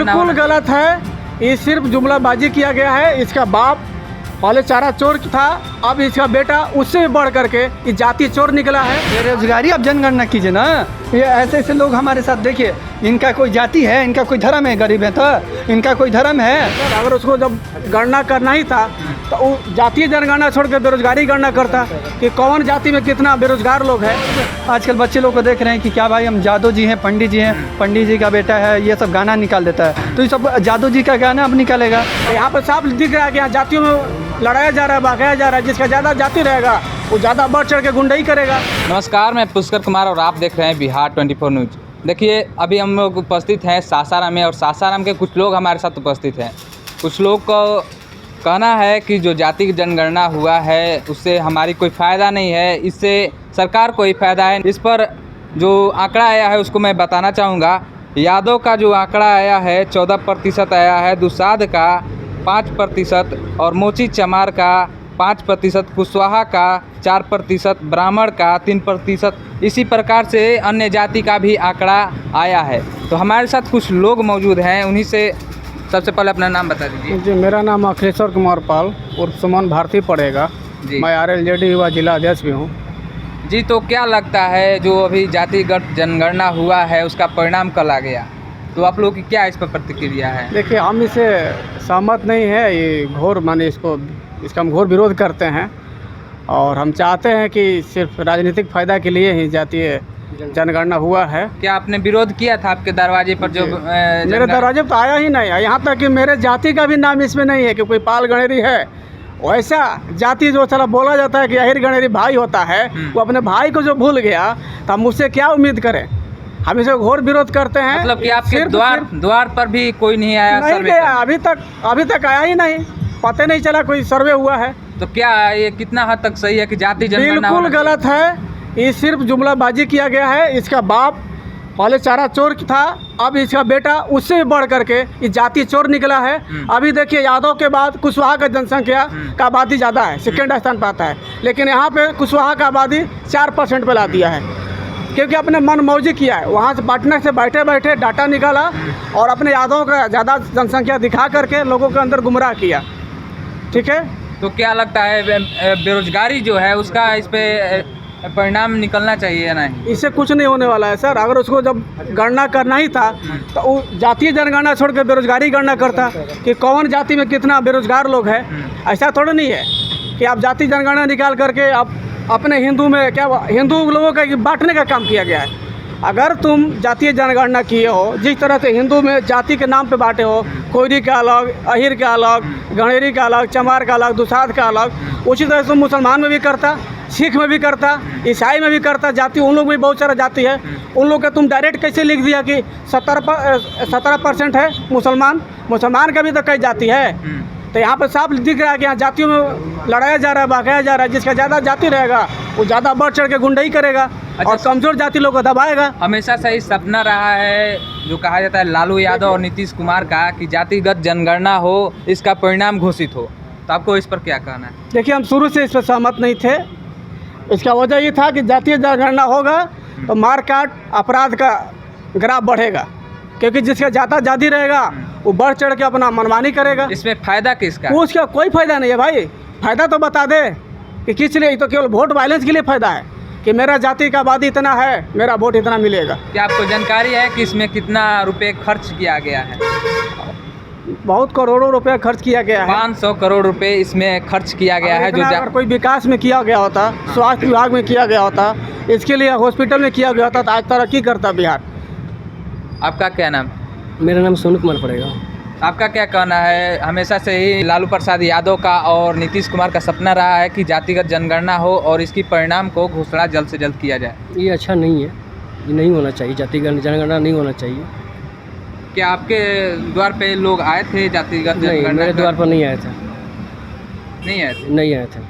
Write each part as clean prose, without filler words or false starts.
बिल्कुल गलत है। ये सिर्फ जुमलाबाजी किया गया है। इसका बाप पहले चारा चोर था, अब इसका बेटा उससे भी बढ़ करके ये जाति चोर निकला है। बेरोजगारी अब जनगणना कीजिए ना। ये ऐसे ऐसे लोग हमारे साथ देखिए, इनका कोई जाति है, इनका कोई धर्म है, गरीब है तो इनका कोई धर्म है। अगर उसको जब गणना करना ही था तो वो जातीय जनगणना छोड़ के बेरोजगारी गणना करता कि कौन जाति में कितना बेरोजगार लोग हैं। आजकल बच्चे लोग को देख रहे हैं कि क्या भाई हम जादू जी हैं, पंडित जी हैं, पंडित जी का बेटा है, ये सब गाना निकाल देता है, तो ये सब जादू जी का गाना अब निकालेगा। यहाँ पर साफ दिख रहा है कि यहाँ जातियों में लड़ाया जा रहा है, भागाया जा रहा है। जिसका ज़्यादा जाति रहेगा वो ज़्यादा बढ़ चढ़ के गुंडाई करेगा। नमस्कार, मैं पुष्कर कुमार और आप देख रहे हैं बिहार 24 न्यूज। देखिए, अभी हम लोग उपस्थित हैं सासाराम में और सासाराम के कुछ लोग हमारे साथ उपस्थित हैं। कुछ लोग को कहना है कि जो जाति जनगणना हुआ है उससे हमारी कोई फ़ायदा नहीं है, इससे सरकार को ही फ़ायदा है। इस पर जो आंकड़ा आया है उसको मैं बताना चाहूँगा। यादव का जो आंकड़ा आया है 14% आया है, दुसाध का 5% और मोची चमार का 5%, कुशवाहा का 4%, ब्राह्मण का 3%। इसी प्रकार से अन्य जाति का भी आंकड़ा आया है। तो हमारे साथ कुछ लोग मौजूद हैं, उन्हीं से सबसे पहले अपना नाम बता दीजिए। जी, मेरा नाम अखिलेश्वर कुमार पाल उर्फ सुमन भारती पड़ेगा जी। मैं RLJD युवा जिला अध्यक्ष भी हूँ जी। तो क्या लगता है जो अभी जातिगत जनगणना हुआ है उसका परिणाम कल आ गया, तो आप लोगों की क्या इस पर प्रतिक्रिया है? देखिए, हम इसे सहमत नहीं है। ये घोर माने इसका हम घोर विरोध करते हैं और हम चाहते हैं कि सिर्फ राजनीतिक फ़ायदा के लिए ही जातीय जनगणना हुआ है। क्या आपने विरोध किया था आपके दरवाजे पर? जो मेरे दरवाजे पर तो आया ही नहीं है। यहाँ तक कि मेरे जाति का भी नाम इसमें नहीं है कि कोई पाल गणेरी है। वैसा जाति जो चला बोला जाता है कि अहिर गणेरी भाई होता है, वो अपने भाई को जो भूल गया तो हम उससे क्या उम्मीद करें। हम इसे घोर विरोध करते हैं। मतलब कि आपके द्वार पर भी कोई नहीं आया? नहीं गया अभी तक आया ही नहीं। पता नहीं चला कोई सर्वे हुआ है। तो क्या ये कितना हद तक सही है कि जाति जनगणना? बिल्कुल गलत है। ये सिर्फ जुमलाबाजी किया गया है। इसका बाप पहले चारा चोर था, अब इसका बेटा उससे भी बढ़ करके ये जाति चोर निकला है। अभी देखिए, यादव के बाद कुशवाहा का जनसंख्या का आबादी ज़्यादा है, सेकेंड स्थान पर आता है, लेकिन यहाँ पे कुशवाहा का आबादी 4% पे ला दिया है क्योंकि अपने मन मौजी किया है। वहाँ से पटना से बैठे बैठे डाटा निकाला और अपने यादव का ज़्यादा जनसंख्या दिखा करके लोगों के अंदर गुमराह किया। ठीक है, तो क्या लगता है बेरोजगारी जो है उसका इस पे परिणाम निकलना चाहिए या नहीं? इससे कुछ नहीं होने वाला है सर। अगर उसको जब गणना करना ही था तो वो जातीय जनगणना छोड़ के बेरोजगारी गणना करता कि कौन जाति में कितना बेरोजगार लोग हैं। ऐसा थोड़ा नहीं है कि आप जाति जनगणना निकाल करके आप अपने हिंदू में क्या हिंदू लोगों का बांटने का काम किया गया है। अगर तुम जातीय जनगणना किए हो, जिस तरह से हिंदू में जाति के नाम पे बांटे हो, कोयरी का अलग, अहिर का अलग, गणेरी का अलग, चमार का अलग, दुसाध का अलग, उसी तरह से मुसलमान में भी करता, सिख में भी करता, ईसाई में भी करता। जाति उन लोग में बहुत सारा जाति है। उन लोग का तुम डायरेक्ट कैसे लिख दिया कि 17% है मुसलमान का भी तो कई जाति है। तो यहाँ पर साफ दिख रहा है कि यहाँ जातियों में लड़ाया जा रहा है, भागाया जा रहा है। जिसका ज़्यादा जाति रहेगा वो ज़्यादा बढ़ चढ़ के गुंडाई करेगा और कमज़ोर जाति लोग को दबाएगा। हमेशा से ही सपना रहा है जो कहा जाता है लालू यादव और नीतीश कुमार का कि जातिगत जनगणना हो, इसका परिणाम घोषित हो। तो आपको इस पर क्या कहना है? देखिए, हम शुरू से इस पर सहमत नहीं थे। इसका वजह ये था कि जातीय जनगणना होगा तो मारकाट अपराध का ग्राफ बढ़ेगा क्योंकि जिसका ज़्यादा जाति रहेगा वो बढ़ चढ़ के अपना मनमानी करेगा। इसमें फ़ायदा किसका? उसका कोई फ़ायदा नहीं है भाई। फ़ायदा तो बता दे कि किस लिए। तो केवल वोट वायलेंस के लिए फ़ायदा है कि मेरा जाति का आबादी इतना है, मेरा वोट इतना मिलेगा। क्या आपको जानकारी है कि इसमें कितना रुपए खर्च किया गया है? बहुत करोड़ों रुपए खर्च किया गया है। 500 करोड़ रुपए इसमें खर्च किया गया है। जो अगर कोई विकास में किया गया होता, स्वास्थ्य विभाग में किया गया होता, इसके लिए हॉस्पिटल में किया गया होता तो आज तरक्की करता बिहार। आपका क्या नाम? मेरा नाम सोनू कुमार पड़ेगा। आपका क्या कहना है? हमेशा से ही लालू प्रसाद यादव का और नीतीश कुमार का सपना रहा है कि जातिगत जनगणना हो और इसकी परिणाम को घोषणा जल्द से जल्द किया जाए। ये अच्छा नहीं है, ये नहीं होना चाहिए, जातिगत जनगणना नहीं होना चाहिए। क्या आपके द्वार पे लोग आए थे जातिगत जनगणना? मेरे द्वार पर नहीं आए थे। नहीं आए थे? नहीं आए थे।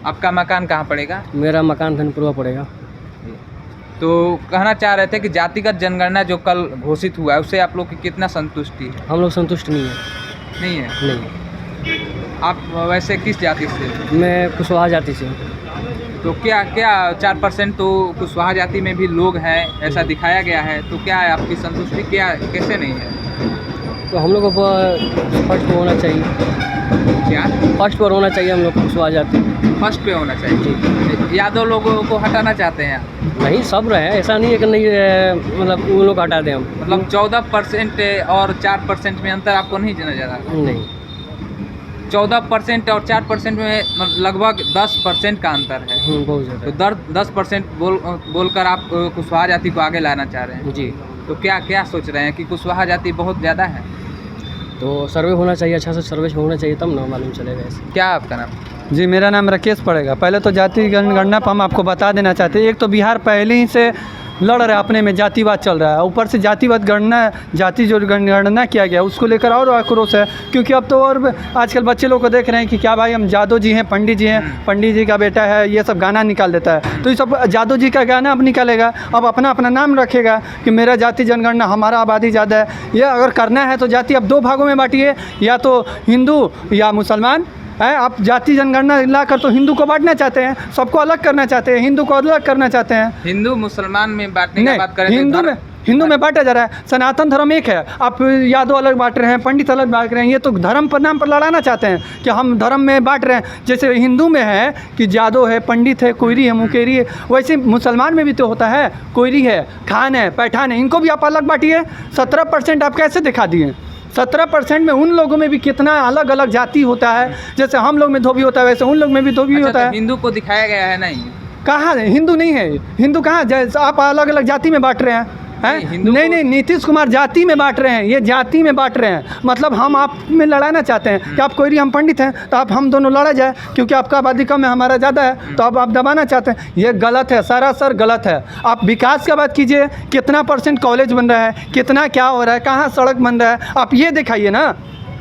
आपका मकान कहाँ पड़ेगा? मेरा मकान धनपुरवा पड़ेगा। तो कहना चाह रहे थे कि जातिगत जनगणना जो कल घोषित हुआ है उससे आप लोग की कितना संतुष्टि है? हम लोग संतुष्ट नहीं है। नहीं है? नहीं। आप वैसे किस जाति से? मैं कुशवाहा जाति से हूँ। तो क्या क्या 4% तो कुशवाहा जाति में भी लोग हैं ऐसा दिखाया गया है, तो क्या है आपकी संतुष्टि क्या कैसे नहीं है? तो हम लोग को फर्स्ट पे होना चाहिए, क्या फर्स्ट पर होना चाहिए, हम लोग कुशवाहा जाति फर्स्ट पे होना चाहिए? यादव लोगों को हटाना चाहते हैं आप? नहीं, सब रहे, ऐसा नहीं है कि नहीं मतलब उन लोग हटा दें हम। मतलब 14% और 4% में अंतर आपको नहीं नजर आ रहा? नहीं, 14% और 4% में लगभग 10% का अंतर है। बहुत तो ज़्यादा। 10% बोलकर आप कुशवाहा जाति को आगे लाना चाह रहे हैं। जी, तो क्या क्या सोच रहे हैं कि कुशवाहा जाति बहुत ज़्यादा है? तो सर्वे होना चाहिए, अच्छा से सर्वे होना चाहिए, तब ना मालूम चलेगा ऐसे। क्या आपका नाम? जी, मेरा नाम राकेश पड़ेगा। पहले तो जाति जनगणना पर हम आपको बता देना चाहते हैं, एक तो बिहार पहले ही से लड़ रहा है, अपने में जातिवाद चल रहा है, ऊपर से जातिवाद गणना जाति जो गणना किया गया उसको लेकर और आक्रोश है। क्योंकि अब तो और आजकल बच्चे लोग को देख रहे हैं कि क्या भाई हम जादव जी हैं, पंडित जी हैं, पंडित जी का बेटा है, ये सब गाना निकाल देता है। तो ये सब जादव जी का गाना अब निकालेगा, अब अपना अपना नाम रखेगा कि मेरा जाति जनगणना, हमारा आबादी ज़्यादा है। ये अगर करना है तो जाति अब 2 भागों में बांटिए, या तो हिंदू या मुसलमान है। आप जाति जनगणना लाकर तो हिंदू को बांटना चाहते हैं, सबको अलग करना चाहते हैं, हिंदू को अलग करना चाहते हैं। हिंदू मुसलमान में बांटने की बात करें तो हिंदू में बांटा जा रहा है। सनातन धर्म एक है, आप यादव अलग बांट रहे हैं, पंडित अलग बांट रहे हैं। ये तो धर्म पर नाम पर लड़ाना चाहते हैं कि हम धर्म में बांट रहे हैं। जैसे हिंदू में है कि यादव है, पंडित है, कोयरी है, मुकेरी है, वैसे मुसलमान में भी तो होता है, कोयरी है, खान है, पैठान है, इनको भी आप अलग बांटिए। 17% आप कैसे दिखा दिए? 17% में उन लोगों में भी कितना अलग अलग जाति होता है। जैसे हम लोग में धोबी होता है, वैसे उन लोग में भी धोबी होता है। हिंदू को दिखाया गया है नहीं? कहाँ है हिंदू? नहीं है हिंदू। कहाँ जैसे आप अलग अलग जाति में बांट रहे हैं? नहीं, नीतीश कुमार जाति में बांट रहे हैं, ये जाति में बांट रहे हैं। मतलब हम आप में लड़ाना चाहते हैं कि आप कोयरी, हम पंडित हैं, तो आप हम दोनों लड़ा जाए, क्योंकि आपका आबादी कम है, हमारा ज़्यादा है, तो अब आप दबाना चाहते हैं। ये गलत है, सरासर गलत है। आप विकास की बात कीजिए, कितना % कॉलेज बन रहा है, कितना क्या हो रहा है, कहाँ सड़क बन रहा है, आप ये दिखाइए ना।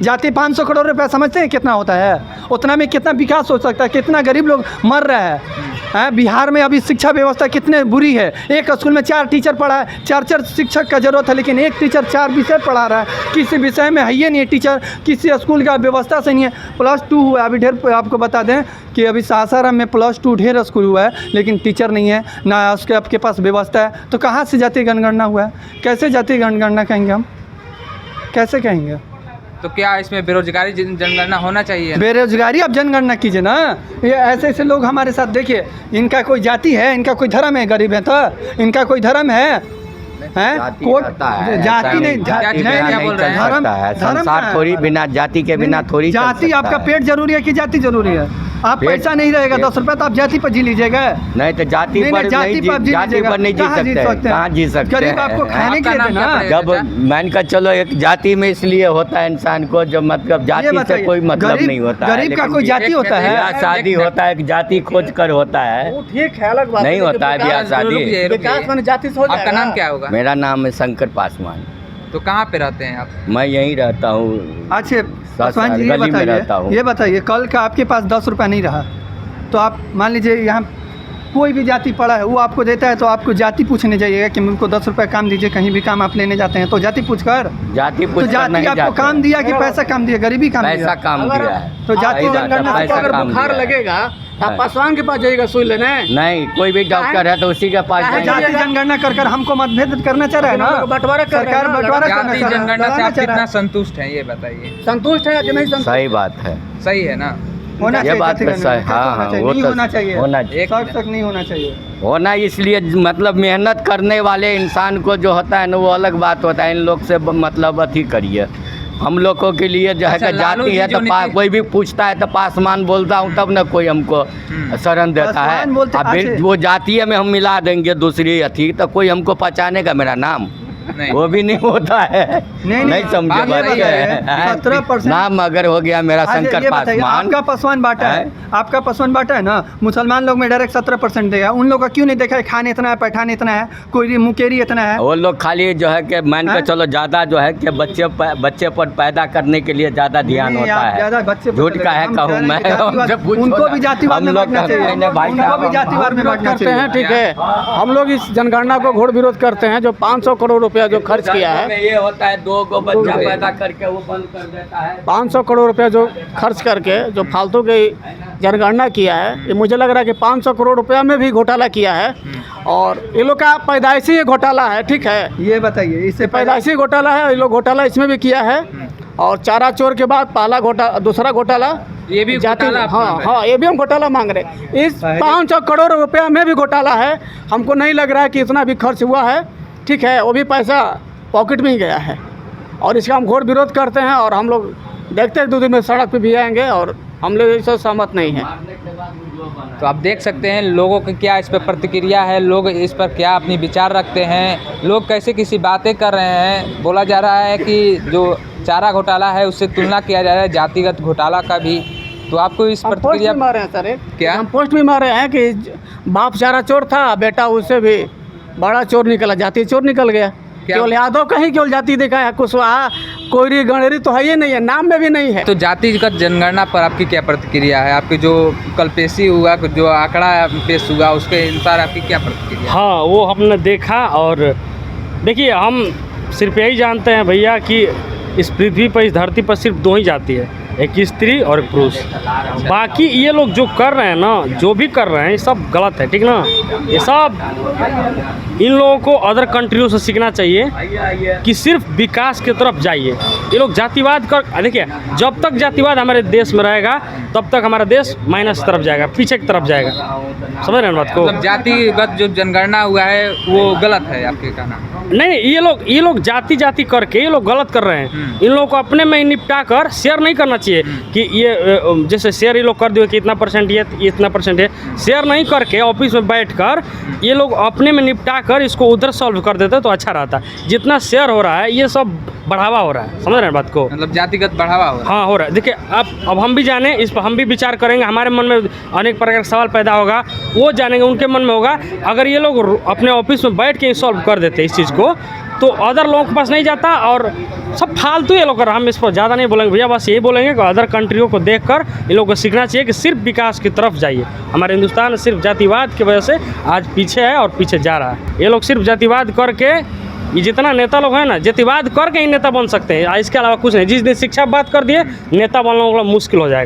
जाति 500 करोड़ रुपया समझते हैं कितना होता है? उतना में कितना विकास हो सकता है, कितना गरीब लोग मर रहा है। बिहार में अभी शिक्षा व्यवस्था कितने बुरी है। एक स्कूल में 4 टीचर पढ़ा है, 4 शिक्षक का ज़रूरत है, लेकिन एक टीचर 4 विषय पढ़ा रहा है। किसी विषय में है ही नहीं टीचर, किसी स्कूल का व्यवस्था से नहीं है। +2 हुआ अभी ढेर, आपको बता दें कि अभी सासाराम में +2 ढेर स्कूल हुआ है, लेकिन टीचर नहीं है, ना उसके आपके पास व्यवस्था है। तो कहाँ से जाति जनगणना हुआ है? कैसे जाति जनगणना कहेंगे हम? कैसे कहेंगे? तो क्या इसमें बेरोजगारी जनगणना होना चाहिए? बेरोजगारी आप जनगणना कीजिए ना। ये ऐसे ऐसे लोग हमारे साथ, देखिए, इनका कोई जाति है, इनका कोई धर्म है, गरीब है तो इनका कोई धर्म है? कोई जाति नहीं, संसार थोड़ी बिना जाति के बिना थोड़ी जाति। आपका पेट जरूरी है कि जाति जरूरी है? आप पैसा नहीं रहेगा 10 रुपये तो आप जाति पर जी लीजिएगा। नहीं तो जाति पर नहीं जी सकते, कहाँ जी सकते हैं? गरीब आपको खाने के लिए ना। जब मान कर चलो एक जाति में इसलिए होता है इंसान को, जब मतलब जाति से कोई मतलब नहीं होता है। गरीब का कोई जाति होता है? ब्याह शादी होता है, जाति खोज कर होता है, ठीक है, अलग बात नहीं होता है ब्याह शादी। विकास माने जाति से हो जाएगा। आपका नाम क्या होगा? मेरा नाम है शंकर पासवान। तो कहाँ पे रहते हैं आप? मैं यहीं रहता हूँ। अच्छा पासवान जी, ये बताइए, कल का आपके पास 10 रुपया नहीं रहा तो आप मान लीजिए यहाँ कोई भी जाति पड़ा है, वो आपको देता है तो आपको जाति पूछने जाइएगा कि मुझको 10 रुपये काम दीजिए। कहीं भी काम आप लेने जाते हैं तो जाति पूछकर, तो जाति आपको काम दिया कि पैसा काम दिया? गरीबी काम दिया, पैसा काम दिया है। तो जाति जनगणना पैसा अगर काम बुखार दिया है। लगेगा आप पासवान के पास जाइएगा सुई लेने। नहीं, कोई भी डॉक्टर है तो उसी के पास काहे जाइए। जाति जनगणना कर हमको मतभेद करना चाह रहा है ना। बंटवारा कर रहे हैं सरकार ना, बंटवारा करना जाति चाह रहा है, जनगणना से लड़ाना आप चाह रहा कितना है। संतुष्ट हैं ये बताइए? संतुष्ट है कि नहीं संतुष्ट? सही बात है, सही है ना? होना ये चाहिए बात जाति तो जनगणना, सही। हाँ, कैसे वो नहीं तो होना चाहिए, होना शर्त तक नहीं होना चाहिए। होना इसलिए मतलब मेहनत करने वाले इंसान को जो होता है ना, वो अलग बात होता है। इन लोग से मतलब अथी करिए। हम लोगों के लिए जो है अच्छा, कि लालू जाति जी है जो तो कोई भी पूछता है तो पासवान बोलता हूँ तब ना कोई हमको शरण देता है। पासवान बोलते- अब फिर अच्छा। वो जातीय में हम मिला देंगे दूसरी अथी तो कोई हमको पहचानेगा मेरा नाम? नहीं। वो भी नहीं होता है। नहीं समझे बात बात वही है। है। 17% नाम अगर हो गया मेरा शंकर पासवान। आपका पासवान बांटा है, आपका पासवान बांटा है ना। मुसलमान लोग में डायरेक्ट 17% देगा। उन लोग का क्यों नहीं देखा है? खान इतना है, पैठान इतना है, कोई मुकेरी इतना है। वो लोग खाली जो है कि मान के चलो ज़्यादा जो है कि बच्चे पर पैदा करने के लिए ज़्यादा ध्यान नहीं, होता आप ज़्यादा है। बच्चे पर झूठ का है हम कहूँ कह रहे मैं, हैं कि जातिवाद- हमसे पूछो उनको ना। भी जातिवाद में हम लोग बांटना चाहिए, कहते हैं भाई उनको भी जातिवाद में बांटना करते हैं, चाहिए। ठीक है। हम लोग इस जनगणना को घोर विरोध करते हैं। जो 500 करोड़ रुपया रुपया जो खर्च किया है, ये होता है 2 गो बच्चा पैदा करके वो बंद कर देता है। 500 करोड़ रुपया जो खर्च करके जो फालतू की जनगणना किया है, ये मुझे लग रहा है कि 500 करोड़ रुपया में भी घोटाला किया है। और ये लोग का पैदाइशी घोटाला है, ठीक है, ये बताइए इससे पैदाइशी घोटाला है, ये लोग घोटाला इसमें भी किया है। और चारा चोर के बाद पहला घोटाला, दूसरा घोटाला ये भी जाति, घोटाला आप मांग रहे हैं। हाँ, ये भी हम घोटाला मांग रहे हैं। इस 500 करोड़ रुपया में भी घोटाला है। हमको नहीं लग रहा है कि इतना भी खर्च हुआ है, ठीक है, वो भी पैसा पॉकेट में ही गया है। और इसका हम घोर विरोध करते हैं और हम लोग देखते हैं 2 दिन में सड़क पे भी आएंगे और हम लोग इससे सहमत नहीं हैं। तो आप देख सकते हैं लोगों की क्या इस पर प्रतिक्रिया है, लोग इस पर क्या अपनी विचार रखते हैं, लोग कैसे किसी बातें कर रहे हैं। बोला जा रहा है कि जो चारा घोटाला है उससे तुलना किया जा रहा है जातिगत घोटाला का भी। तो आपको इस हम पोस्ट प्रतिक्रिया भी मारे हैं सर, क्या? हम पोस्ट भी मारे हैं कि बाप चारा चोर था, बेटा उससे भी बड़ा चोर निकला, जाति चोर निकल गया। केवल यादव कहीं केवल जाति देखा है, कुशवाहा कोयरी गणेरी तो है ही नहीं है, नाम में भी नहीं है। तो जातिगत जनगणना पर आपकी क्या प्रतिक्रिया है? आपकी जो कल पेशी हुआ, जो आंकड़ा पेश हुआ, उसके अनुसार आपकी क्या प्रतिक्रिया? हाँ, वो हमने देखा। और देखिए, हम सिर्फ यही जानते हैं भैया कि इस पृथ्वी पर, इस धरती पर सिर्फ 2 ही जाति है, एक स्त्री और एक पुरुष। बाकी ये लोग जो कर रहे हैं ना, जो भी कर रहे हैं, ये सब गलत है, ठीक ना। ये सब इन लोगों को अदर कंट्रियों से सीखना चाहिए कि सिर्फ विकास की तरफ जाइए। ये लोग जातिवाद कर, देखिए, जब तक जातिवाद हमारे देश में रहेगा तब तक हमारा देश माइनस तरफ जाएगा, पीछे की तरफ जाएगा। समझ रहे हैं बात को? मतलब जातिगत जो जनगणना हुआ है वो गलत है आपके कहना? नहीं, ये लोग जाति करके ये लोग गलत कर रहे हैं। इन लोगों को अपने में ही निपटा कर शेयर नहीं करना चाहिए कि ये जैसे शेयर ये लोग कर दिए कि इतना परसेंट ये इतना परसेंट है। शेयर नहीं करके ऑफिस में बैठकर ये लोग अपने में निपटा कर इसको उधर सॉल्व कर देते तो अच्छा रहता। जितना शेयर हो रहा है ये सब बढ़ावा हो रहा है। समझ रहे हैं बात को? मतलब जातिगत बढ़ावा हो रहा है। हाँ, हो रहा है। देखिए, अब हम भी जाने, इस पर हम भी विचार करेंगे, हमारे मन में अनेक प्रकार का सवाल पैदा होगा, वो जानेंगे, उनके मन में होगा। अगर ये लोग अपने ऑफिस में बैठ के सॉल्व कर देते इस चीज़ को, तो अदर लोगों के पास नहीं जाता। और सब फालतू ये लोग कर, हम इस पर ज़्यादा नहीं बोलेंगे भैया, बस यही बोलेंगे कि अदर कंट्रियों को देखकर इन लोगों को सीखना चाहिए कि सिर्फ विकास की तरफ जाइए। हमारे हिंदुस्तान सिर्फ जातिवाद की वजह से आज पीछे है और पीछे जा रहा है। ये लोग सिर्फ जातिवाद करके, ये जितना नेता लोग हैं ना, जातिवाद करके ही नेता बन सकते हैं, इसके अलावा कुछ नहीं। जिस दिन शिक्षा बात कर दिए, नेता बनना मुश्किल हो जाएगा।